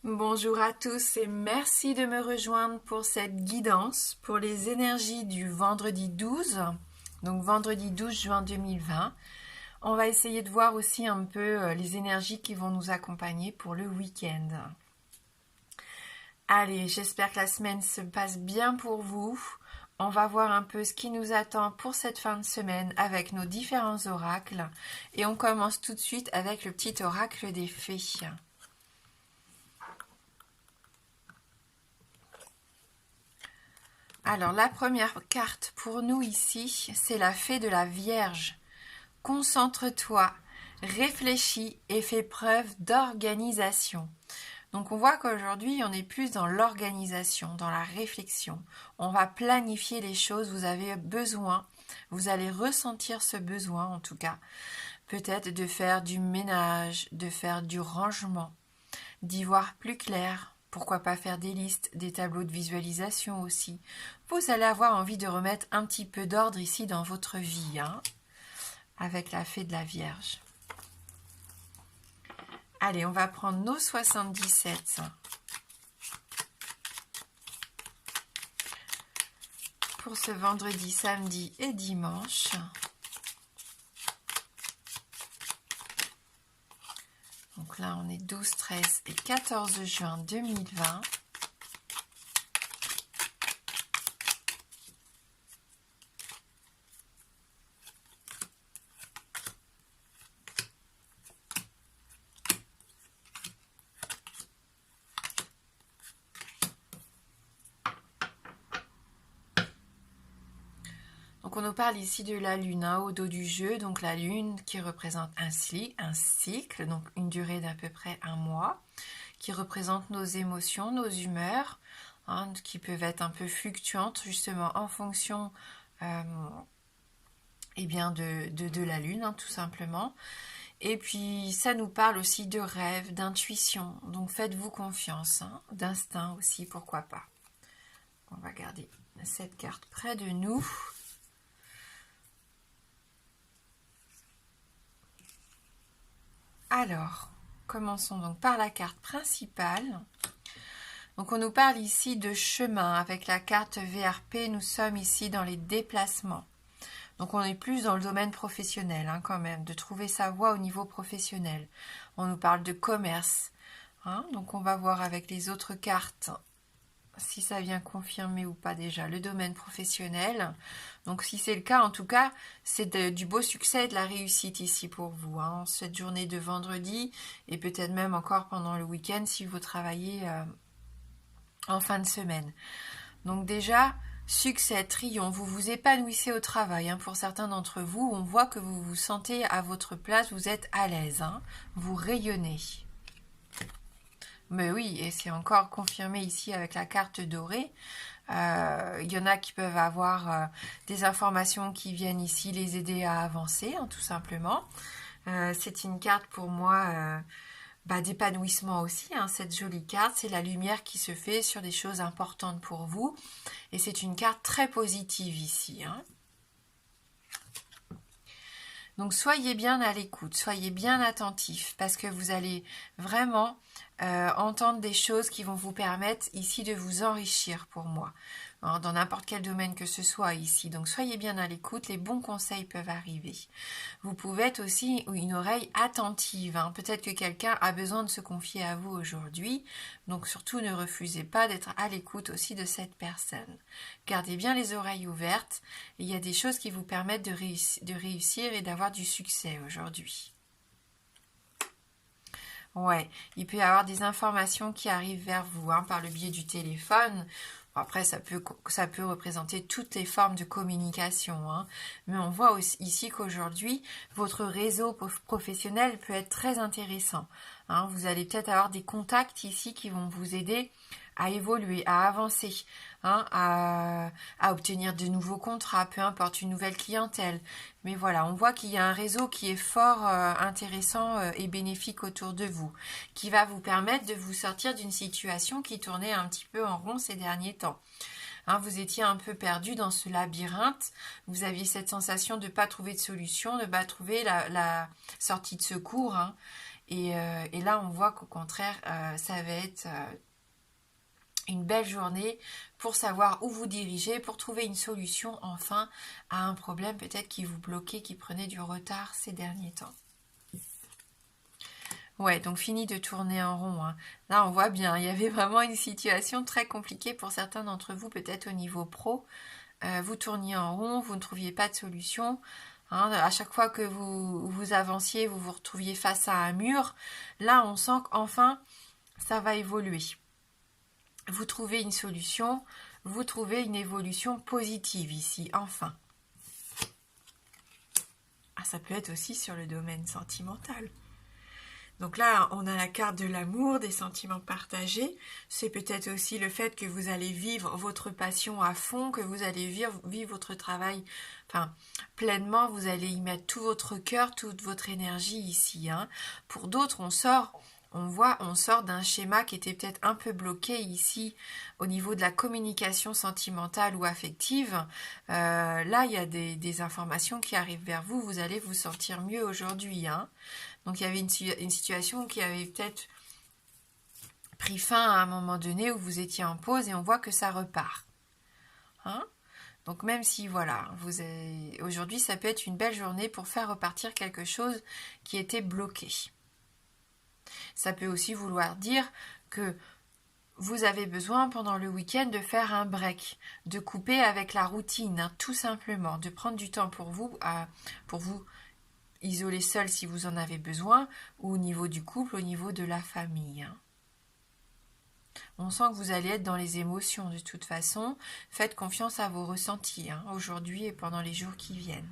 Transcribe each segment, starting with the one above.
Bonjour à tous et merci de me rejoindre pour cette guidance pour les énergies du vendredi 12, donc vendredi 12 juin 2020. On va essayer de voir aussi un peu les énergies qui vont nous accompagner pour le week-end. Allez, j'espère que la semaine se passe bien pour vous. On va voir un peu ce qui nous attend pour cette fin de semaine avec nos différents oracles. Et on commence tout de suite avec le petit oracle des fées. Alors, la première carte pour nous ici, c'est la fée de la Vierge. Concentre-toi, réfléchis et fais preuve d'organisation. Donc, on voit qu'aujourd'hui, on est plus dans l'organisation, dans la réflexion. On va planifier les choses, vous avez besoin, vous allez ressentir ce besoin en tout cas, peut-être de faire du ménage, de faire du rangement, d'y voir plus clair. Pourquoi pas faire des listes, des tableaux de visualisation aussi. Vous allez avoir envie de remettre un petit peu d'ordre ici dans votre vie, avec la fée de la Vierge. Allez, on va prendre nos 77 pour ce vendredi, samedi et dimanche. Donc là, on est 12, 13 et 14 juin 2020. Donc on nous parle ici de la lune au dos du jeu, donc la lune qui représente un cycle, donc une durée d'à peu près un mois, qui représente nos émotions, nos humeurs, qui peuvent être un peu fluctuantes justement en fonction de la lune, tout simplement. Et puis ça nous parle aussi de rêve, d'intuition, donc faites-vous confiance, d'instinct aussi, pourquoi pas. On va garder cette carte près de nous. Alors, commençons donc par la carte principale. Donc on nous parle ici de chemin avec la carte VRP, nous sommes ici dans les déplacements. Donc on est plus dans le domaine professionnel quand même, de trouver sa voie au niveau professionnel. On nous parle de commerce, donc on va voir avec les autres cartes si ça vient confirmer ou pas déjà le domaine professionnel. Donc si c'est le cas, en tout cas, c'est du beau succès et de la réussite ici pour vous, cette journée de vendredi et peut-être même encore pendant le week-end si vous travaillez en fin de semaine. Donc déjà, succès, triomphe, vous vous épanouissez au travail. Pour certains d'entre vous, on voit que vous vous sentez à votre place, vous êtes à l'aise, vous rayonnez. Mais oui, et c'est encore confirmé ici avec la carte dorée. Il y en a qui peuvent avoir des informations qui viennent ici les aider à avancer, tout simplement. C'est une carte pour moi d'épanouissement aussi, cette jolie carte. C'est la lumière qui se fait sur des choses importantes pour vous. Et c'est une carte très positive ici. Donc soyez bien à l'écoute, soyez bien attentifs parce que vous allez vraiment entendre des choses qui vont vous permettre ici de vous enrichir pour moi, dans n'importe quel domaine que ce soit ici. Donc soyez bien à l'écoute, les bons conseils peuvent arriver. Vous pouvez être aussi une oreille attentive, peut-être que quelqu'un a besoin de se confier à vous aujourd'hui, donc surtout ne refusez pas d'être à l'écoute aussi de cette personne. Gardez bien les oreilles ouvertes, il y a des choses qui vous permettent de réussir et d'avoir du succès aujourd'hui. Ouais, il peut y avoir des informations qui arrivent vers vous par le biais du téléphone. Bon, après, ça peut représenter toutes les formes de communication. Mais on voit aussi ici qu'aujourd'hui, votre réseau professionnel peut être très intéressant. Vous allez peut-être avoir des contacts ici qui vont vous aider à évoluer, à avancer, à obtenir de nouveaux contrats, peu importe, une nouvelle clientèle. Mais voilà, on voit qu'il y a un réseau qui est fort intéressant et bénéfique autour de vous, qui va vous permettre de vous sortir d'une situation qui tournait un petit peu en rond ces derniers temps. Vous étiez un peu perdu dans ce labyrinthe, vous aviez cette sensation de ne pas trouver de solution, de ne pas trouver la sortie de secours, Et là, on voit qu'au contraire, ça va être une belle journée pour savoir où vous diriger, pour trouver une solution enfin à un problème peut-être qui vous bloquait, qui prenait du retard ces derniers temps. Ouais, donc fini de tourner en rond, hein. Là, on voit bien, il y avait vraiment une situation très compliquée pour certains d'entre vous, peut-être au niveau pro. Vous tourniez en rond, vous ne trouviez pas de solution. Hein, à chaque fois que vous avanciez, vous vous retrouviez face à un mur. Là, on sent qu'enfin, ça va évoluer. Vous trouvez une solution, vous trouvez une évolution positive ici, enfin. Ah, ça peut être aussi sur le domaine sentimental. Donc là, on a la carte de l'amour, des sentiments partagés. C'est peut-être aussi le fait que vous allez vivre votre passion à fond, que vous allez vivre votre travail pleinement. Vous allez y mettre tout votre cœur, toute votre énergie ici. Hein. Pour d'autres, on sort d'un schéma qui était peut-être un peu bloqué ici au niveau de la communication sentimentale ou affective. Là, il y a des informations qui arrivent vers vous. Vous allez vous sentir mieux aujourd'hui. Hein. Donc, il y avait une situation qui avait peut-être pris fin à un moment donné où vous étiez en pause et on voit que ça repart. Hein? Donc, même si, voilà, aujourd'hui, ça peut être une belle journée pour faire repartir quelque chose qui était bloqué. Ça peut aussi vouloir dire que vous avez besoin pendant le week-end de faire un break, de couper avec la routine, hein, tout simplement, de prendre du temps pour vous isoler seul si vous en avez besoin, ou au niveau du couple, au niveau de la famille. Hein. On sent que vous allez être dans les émotions de toute façon. Faites confiance à vos ressentis, hein, aujourd'hui et pendant les jours qui viennent.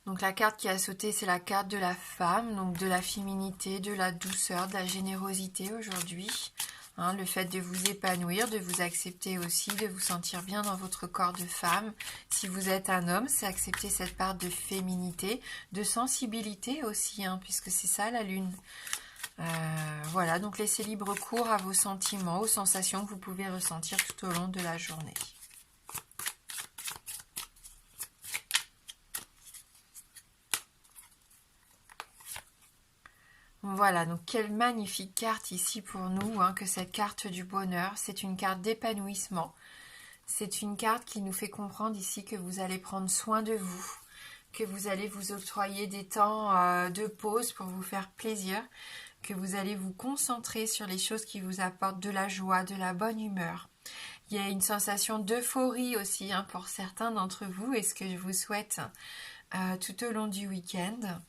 Donc la carte qui a sauté, c'est la carte de la femme, donc de la féminité, de la douceur, de la générosité aujourd'hui. Hein, le fait de vous épanouir, de vous accepter aussi, de vous sentir bien dans votre corps de femme. Si vous êtes un homme, c'est accepter cette part de féminité, de sensibilité aussi, hein, puisque c'est ça la lune. Voilà, donc laissez libre cours à vos sentiments, aux sensations que vous pouvez ressentir tout au long de la journée. Voilà, donc quelle magnifique carte ici pour nous, hein, que cette carte du bonheur. C'est une carte d'épanouissement. C'est une carte qui nous fait comprendre ici que vous allez prendre soin de vous, que vous allez vous octroyer des temps de pause pour vous faire plaisir, que vous allez vous concentrer sur les choses qui vous apportent de la joie, de la bonne humeur. Il y a une sensation d'euphorie aussi, hein, pour certains d'entre vous, et ce que je vous souhaite tout au long du week-end.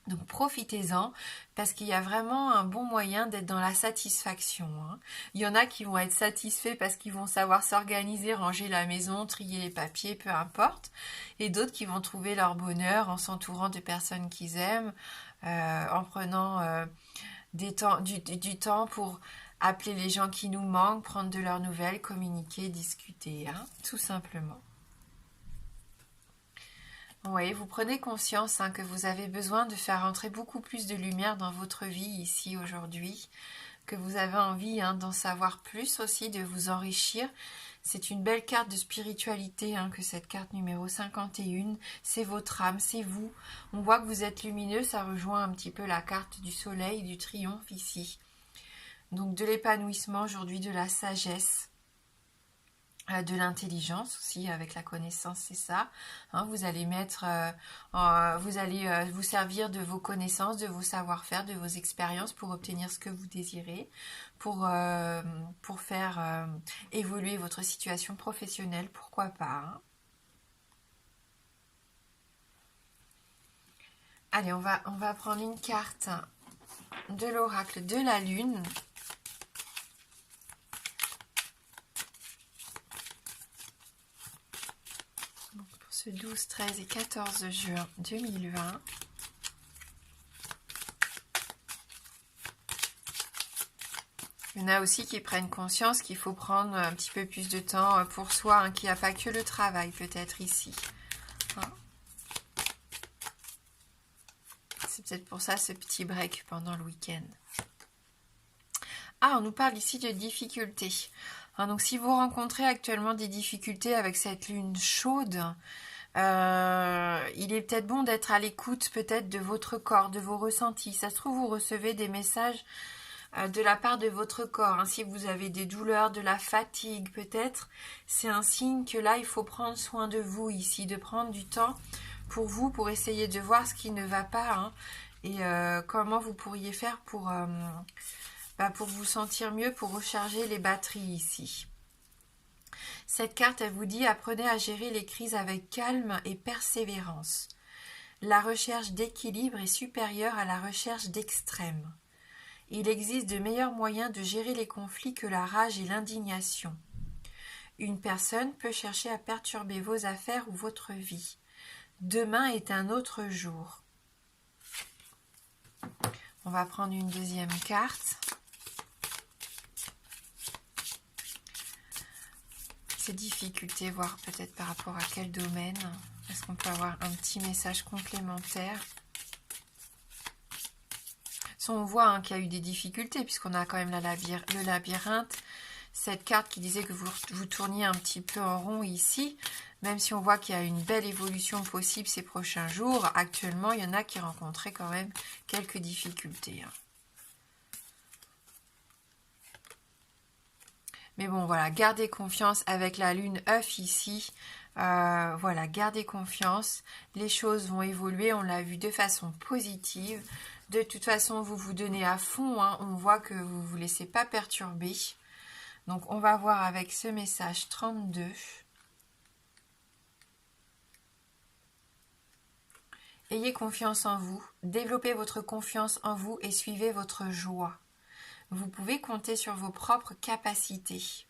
Donc profitez-en parce qu'il y a vraiment un bon moyen d'être dans la satisfaction. Hein. Il y en a qui vont être satisfaits parce qu'ils vont savoir s'organiser, ranger la maison, trier les papiers, peu importe. Et d'autres qui vont trouver leur bonheur en s'entourant de personnes qu'ils aiment, en prenant du temps pour appeler les gens qui nous manquent, prendre de leurs nouvelles, communiquer, discuter, hein, tout simplement. Oui, vous prenez conscience, hein, que vous avez besoin de faire entrer beaucoup plus de lumière dans votre vie ici aujourd'hui, que vous avez envie, hein, d'en savoir plus aussi, de vous enrichir. C'est une belle carte de spiritualité, hein, que cette carte numéro 51. C'est votre âme, c'est vous. On voit que vous êtes lumineux, ça rejoint un petit peu la carte du soleil, du triomphe ici. Donc de l'épanouissement aujourd'hui, de la sagesse. De l'intelligence aussi, avec la connaissance, c'est ça. Hein, vous allez vous servir de vos connaissances, de vos savoir-faire, de vos expériences pour obtenir ce que vous désirez, pour faire évoluer votre situation professionnelle, pourquoi pas. Hein. Allez, on va prendre une carte de l'oracle de la lune. Ce 12, 13 et 14 juin 2020. Il y en a aussi qui prennent conscience qu'il faut prendre un petit peu plus de temps pour soi, hein, qu'il n'y a pas que le travail peut-être ici. Hein, c'est peut-être pour ça ce petit break pendant le week-end. Ah, on nous parle ici de difficultés. Hein, donc si vous rencontrez actuellement des difficultés avec cette lune chaude, il est peut-être bon d'être à l'écoute peut-être de votre corps, de vos ressentis. Ça se trouve, vous recevez des messages de la part de votre corps. Hein. Si vous avez des douleurs, de la fatigue peut-être, c'est un signe que là, il faut prendre soin de vous ici, de prendre du temps pour vous, pour essayer de voir ce qui ne va pas, hein, et comment vous pourriez faire pour vous sentir mieux, pour recharger les batteries ici. Cette carte, elle vous dit, apprenez à gérer les crises avec calme et persévérance. La recherche d'équilibre est supérieure à la recherche d'extrême. Il existe de meilleurs moyens de gérer les conflits que la rage et l'indignation. Une personne peut chercher à perturber vos affaires ou votre vie. Demain est un autre jour. On va prendre une deuxième carte. Ces difficultés, voir peut-être par rapport à quel domaine. Est-ce qu'on peut avoir un petit message complémentaire? On voit, hein, qu'il y a eu des difficultés puisqu'on a quand même le labyrinthe. Cette carte qui disait que vous tourniez un petit peu en rond ici. Même si on voit qu'il y a une belle évolution possible ces prochains jours, actuellement, il y en a qui rencontraient quand même quelques difficultés. Hein. Mais bon, voilà, gardez confiance avec la lune œuf ici. Voilà, gardez confiance. Les choses vont évoluer, on l'a vu de façon positive. De toute façon, vous vous donnez à fond. Hein. On voit que vous ne vous laissez pas perturber. Donc, on va voir avec ce message 32. Ayez confiance en vous. Développez votre confiance en vous et suivez votre joie. Vous pouvez compter sur vos propres capacités.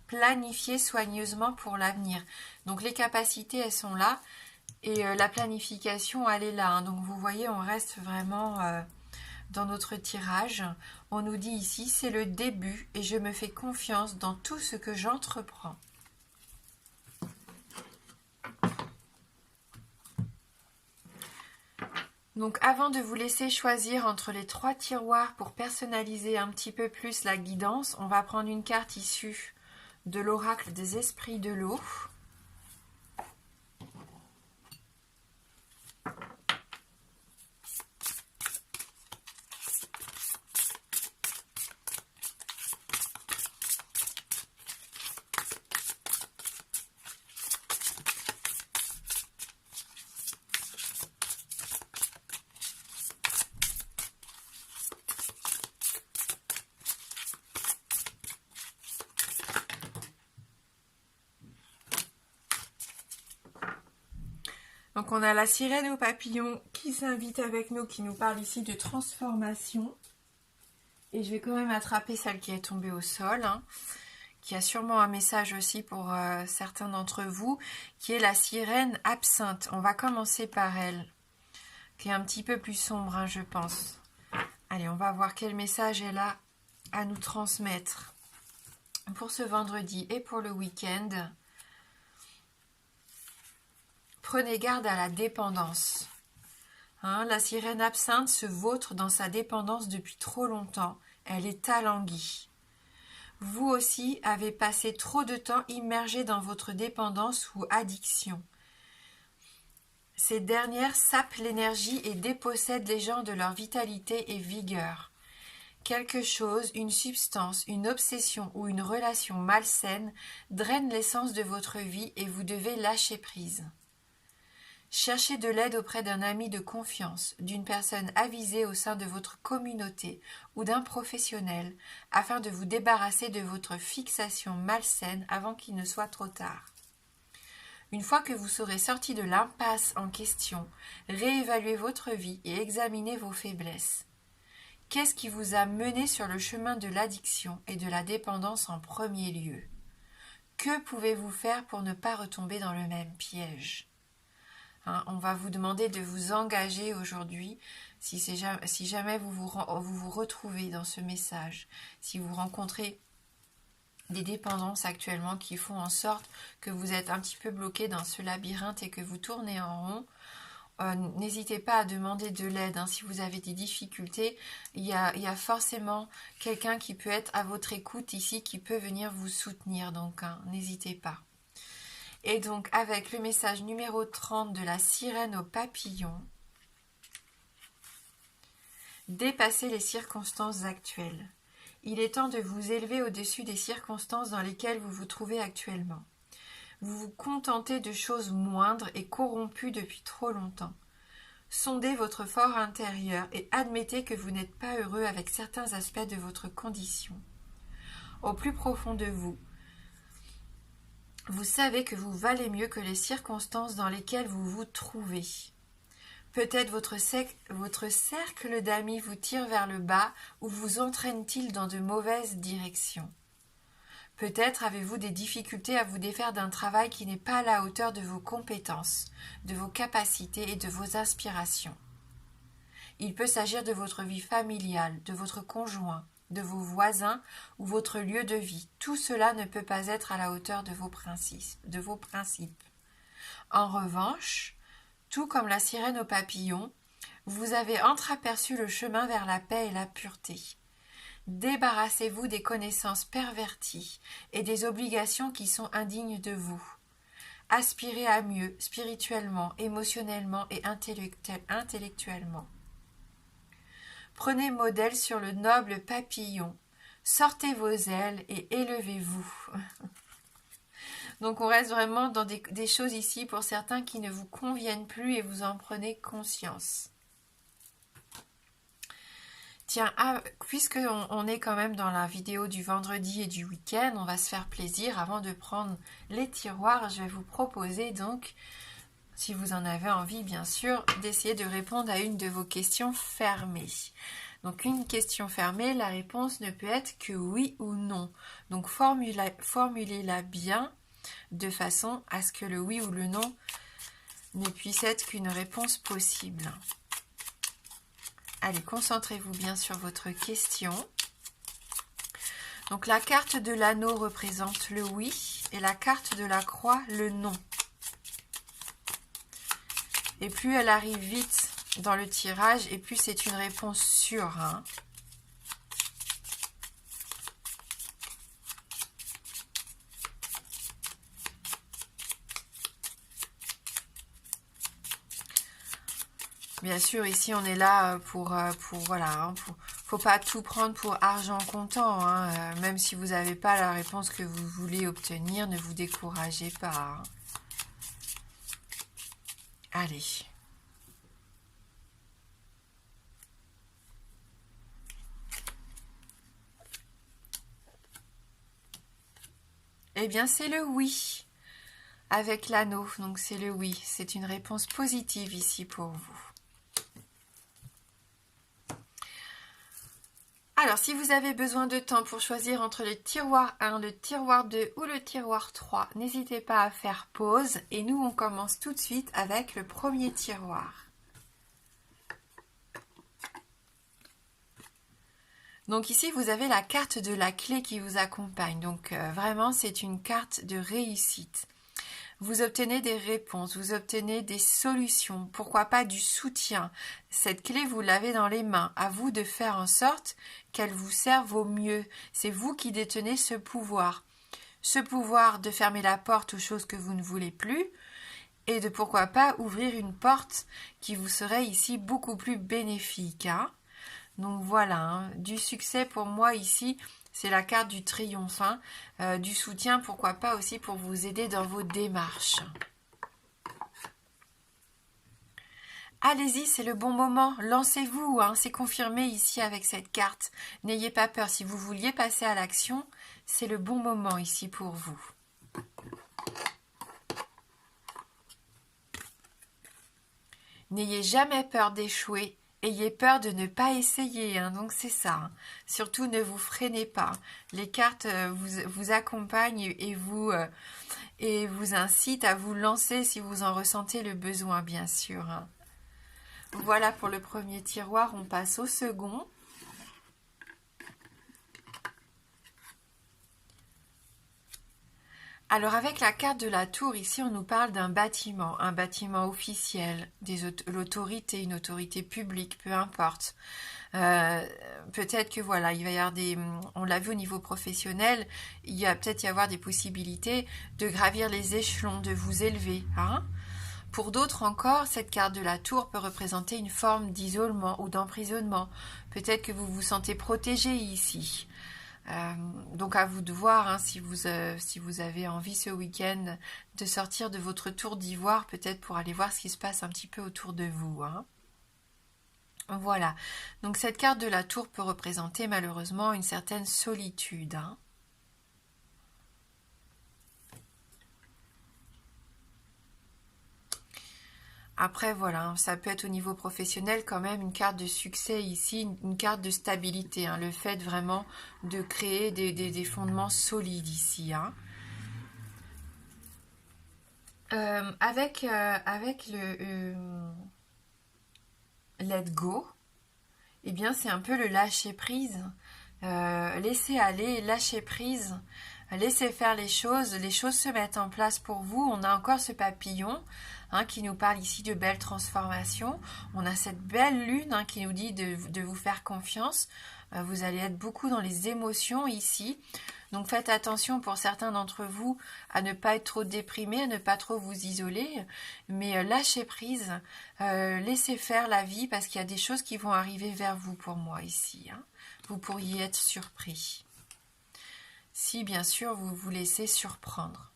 Planifiez soigneusement pour l'avenir. Donc les capacités, elles sont là. Et la planification, elle est là. Hein. Donc vous voyez, on reste vraiment dans notre tirage. On nous dit ici, c'est le début et je me fais confiance dans tout ce que j'entreprends. Donc avant de vous laisser choisir entre les 3 tiroirs pour personnaliser un petit peu plus la guidance, on va prendre une carte issue de l'oracle des esprits de l'eau. Donc on a la sirène au papillon qui s'invite avec nous, qui nous parle ici de transformation. Et je vais quand même attraper celle qui est tombée au sol, hein, qui a sûrement un message aussi pour certains d'entre vous, qui est la sirène absinthe. On va commencer par elle, qui est un petit peu plus sombre, hein, je pense. Allez, on va voir quel message elle a à nous transmettre pour ce vendredi et pour le week-end. Prenez garde à la dépendance. Hein, la sirène absinthe se vautre dans sa dépendance depuis trop longtemps. Elle est alanguie. Vous aussi avez passé trop de temps immergé dans votre dépendance ou addiction. Ces dernières sapent l'énergie et dépossèdent les gens de leur vitalité et vigueur. Quelque chose, une substance, une obsession ou une relation malsaine draine l'essence de votre vie et vous devez lâcher prise. Cherchez de l'aide auprès d'un ami de confiance, d'une personne avisée au sein de votre communauté ou d'un professionnel, afin de vous débarrasser de votre fixation malsaine avant qu'il ne soit trop tard. Une fois que vous serez sorti de l'impasse en question, réévaluez votre vie et examinez vos faiblesses. Qu'est-ce qui vous a mené sur le chemin de l'addiction et de la dépendance en premier lieu? Que pouvez-vous faire pour ne pas retomber dans le même piège? Hein, on va vous demander de vous engager aujourd'hui si jamais vous vous retrouvez dans ce message, si vous rencontrez des dépendances actuellement qui font en sorte que vous êtes un petit peu bloqué dans ce labyrinthe et que vous tournez en rond. n'hésitez pas à demander de l'aide. Hein. Si vous avez des difficultés, il y a forcément quelqu'un qui peut être à votre écoute ici, qui peut venir vous soutenir. Donc, hein, n'hésitez pas. Et donc, avec le message numéro 30 de la sirène au papillon, dépassez les circonstances actuelles. Il est temps de vous élever au-dessus des circonstances dans lesquelles vous vous trouvez actuellement. Vous vous contentez de choses moindres et corrompues depuis trop longtemps. Sondez votre fort intérieur et admettez que vous n'êtes pas heureux avec certains aspects de votre condition. Au plus profond de vous, vous savez que vous valez mieux que les circonstances dans lesquelles vous vous trouvez. Peut-être votre cercle d'amis vous tire vers le bas ou vous entraîne-t-il dans de mauvaises directions. Peut-être avez-vous des difficultés à vous défaire d'un travail qui n'est pas à la hauteur de vos compétences, de vos capacités et de vos aspirations. Il peut s'agir de votre vie familiale, de votre conjoint, de vos voisins ou votre lieu de vie. Tout cela ne peut pas être à la hauteur de vos principes. En revanche, tout comme la sirène au papillon, vous avez entreaperçu le chemin vers la paix et la pureté. Débarrassez-vous des connaissances perverties et des obligations qui sont indignes de vous. Aspirez à mieux spirituellement, émotionnellement et intellectuellement. Prenez modèle sur le noble papillon. Sortez vos ailes et élevez-vous. Donc on reste vraiment dans des choses ici pour certains qui ne vous conviennent plus et vous en prenez conscience. Tiens, puisque on est quand même dans la vidéo du vendredi et du week-end, on va se faire plaisir. Avant de prendre les tiroirs, je vais vous proposer donc, si vous en avez envie bien sûr, d'essayer de répondre à une de vos questions fermées. Donc une question fermée, la réponse ne peut être que oui ou non. Donc formulez-la bien de façon à ce que le oui ou le non ne puisse être qu'une réponse possible. Allez, concentrez-vous bien sur votre question. Donc la carte de l'anneau représente le oui et la carte de la croix le non. Et plus elle arrive vite dans le tirage et plus c'est une réponse sûre. Hein. Bien sûr, ici on est là pour voilà, hein, faut pas tout prendre pour argent comptant. Hein, même si vous n'avez pas la réponse que vous voulez obtenir, ne vous découragez pas. Hein. Allez. Eh bien, c'est le oui avec l'anneau. Donc, c'est le oui. C'est une réponse positive ici pour vous. Alors, si vous avez besoin de temps pour choisir entre le tiroir 1, le tiroir 2 ou le tiroir 3, n'hésitez pas à faire pause. Et nous, on commence tout de suite avec le premier tiroir. Donc ici, vous avez la carte de la clé qui vous accompagne. Donc vraiment, c'est une carte de réussite. Vous obtenez des réponses, vous obtenez des solutions, pourquoi pas du soutien. Cette clé, vous l'avez dans les mains. À vous de faire en sorte qu'elle vous serve au mieux. C'est vous qui détenez ce pouvoir. Ce pouvoir de fermer la porte aux choses que vous ne voulez plus et de pourquoi pas ouvrir une porte qui vous serait ici beaucoup plus bénéfique. Hein. Donc voilà, hein, du succès pour moi ici. C'est la carte du triomphe, hein, du soutien, pourquoi pas aussi pour vous aider dans vos démarches. Allez-y, c'est le bon moment, lancez-vous, hein, c'est confirmé ici avec cette carte. N'ayez pas peur, si vous vouliez passer à l'action, c'est le bon moment ici pour vous. N'ayez jamais peur d'échouer. Ayez peur de ne pas essayer, hein, donc c'est ça. Hein. Surtout, ne vous freinez pas. Les cartes vous accompagnent et vous incitent à vous lancer si vous en ressentez le besoin, bien sûr. Hein. Voilà pour le premier tiroir, on passe au second. Alors avec la carte de la tour, ici on nous parle d'un bâtiment, un bâtiment officiel, l'autorité, une autorité publique, peu importe. Peut-être que voilà, il va y avoir on l'a vu au niveau professionnel, il va peut-être y avoir des possibilités de gravir les échelons, de vous élever, hein. Pour d'autres encore, cette carte de la tour peut représenter une forme d'isolement ou d'emprisonnement. Peut-être que vous vous sentez protégé ici. Donc à vous de voir, hein, si vous avez envie ce week-end de sortir de votre tour d'ivoire, peut-être pour aller voir ce qui se passe un petit peu autour de vous, hein. Voilà, donc cette carte de la tour peut représenter malheureusement une certaine solitude, hein. Après, voilà, ça peut être au niveau professionnel quand même une carte de succès ici, une carte de stabilité, hein, le fait vraiment de créer des fondements solides ici, hein. Avec le let go, eh bien c'est un peu le lâcher prise, laisser aller, lâcher prise, laisser faire les choses se mettent en place pour vous. On a encore ce papillon, hein, qui nous parle ici de belles transformations. On a cette belle lune, hein, qui nous dit de vous faire confiance. Vous allez être beaucoup dans les émotions ici. Donc faites attention pour certains d'entre vous à ne pas être trop déprimés, à ne pas trop vous isoler, mais lâchez prise, laissez faire la vie parce qu'il y a des choses qui vont arriver vers vous pour moi ici, hein. Vous pourriez être surpris. Si bien sûr vous vous laissez surprendre.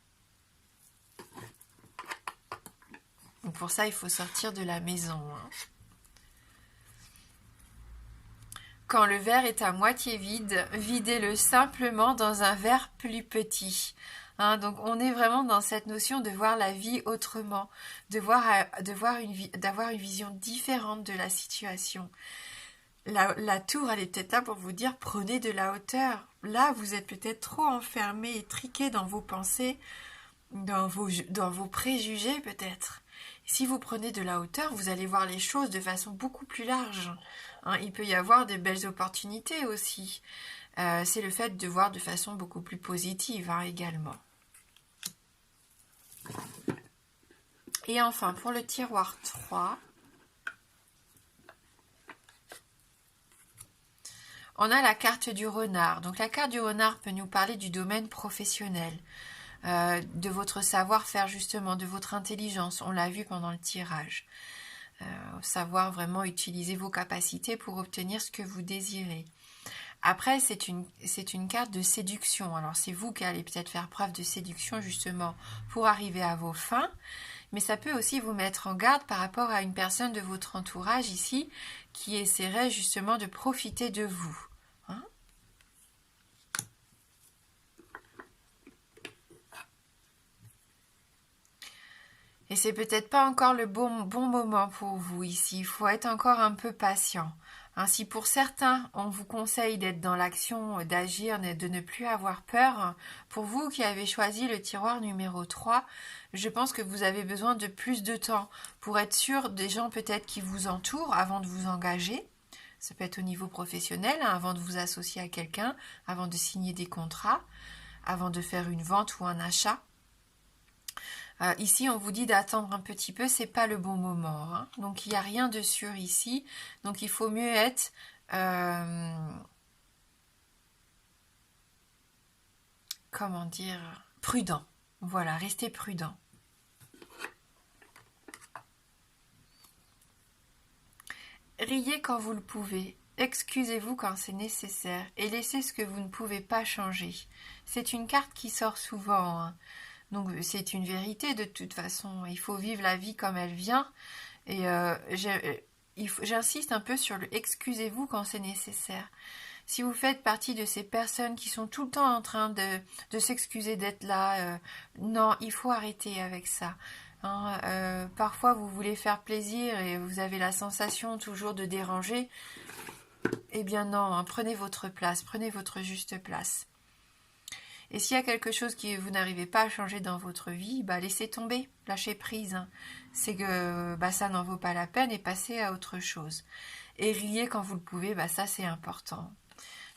Donc pour ça il faut sortir de la maison, hein. Quand le verre est à moitié vide, videz-le simplement dans un verre plus petit. Hein, donc on est vraiment dans cette notion de voir la vie autrement, d'avoir une vision différente de la situation. La tour, elle est peut-être là pour vous dire prenez de la hauteur. Là, vous êtes peut-être trop enfermé et triqué dans vos pensées, dans vos préjugés peut-être. Si vous prenez de la hauteur, vous allez voir les choses de façon beaucoup plus large. Hein, il peut y avoir de belles opportunités aussi. C'est le fait de voir de façon beaucoup plus positive, hein, également. Et enfin, pour le tiroir 3, on a la carte du renard. Donc la carte du renard peut nous parler du domaine professionnel, de votre savoir-faire justement, de votre intelligence. On l'a vu pendant le tirage. Savoir vraiment utiliser vos capacités pour obtenir ce que vous désirez. Après, c'est une carte de séduction. Alors c'est vous qui allez peut-être faire preuve de séduction justement pour arriver à vos fins. Mais ça peut aussi vous mettre en garde par rapport à une personne de votre entourage ici qui essaierait justement de profiter de vous. Hein? Et c'est peut-être pas encore le bon moment pour vous ici. Il faut être encore un peu patient. Ainsi, pour certains, on vous conseille d'être dans l'action, d'agir, de ne plus avoir peur. Pour vous qui avez choisi le tiroir numéro 3, je pense que vous avez besoin de plus de temps pour être sûr des gens peut-être qui vous entourent avant de vous engager. Ça peut être au niveau professionnel, hein, avant de vous associer à quelqu'un, avant de signer des contrats, avant de faire une vente ou un achat. Ici, on vous dit d'attendre un petit peu, c'est pas le bon moment, hein. Donc, il n'y a rien de sûr ici. Donc, il faut mieux être comment dire, prudent. Voilà, restez prudent. Riez quand vous le pouvez. Excusez-vous quand c'est nécessaire et laissez ce que vous ne pouvez pas changer. C'est une carte qui sort souvent, hein. Donc c'est une vérité de toute façon. Il faut vivre la vie comme elle vient. Et j'insiste un peu sur le excusez-vous quand c'est nécessaire. Si vous faites partie de ces personnes qui sont tout le temps en train de s'excuser d'être là, non, il faut arrêter avec ça. Hein, parfois vous voulez faire plaisir et vous avez la sensation toujours de déranger. Eh bien non, hein, prenez votre place, prenez votre juste place. Et s'il y a quelque chose que vous n'arrivez pas à changer dans votre vie, bah laissez tomber, lâchez prise. Hein. C'est que ça n'en vaut pas la peine et passez à autre chose. Et riez quand vous le pouvez, ça c'est important.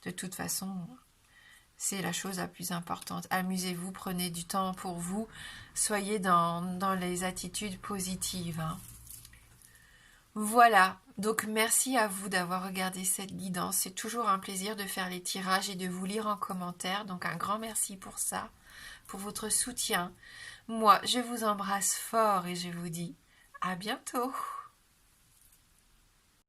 De toute façon, C'est la chose la plus importante. Amusez-vous, prenez du temps pour vous, soyez dans les attitudes positives. Hein. Voilà, donc merci à vous d'avoir regardé cette guidance. C'est toujours un plaisir de faire les tirages et de vous lire en commentaire. Donc un grand merci pour ça, pour votre soutien. Moi, je vous embrasse fort et je vous dis à bientôt.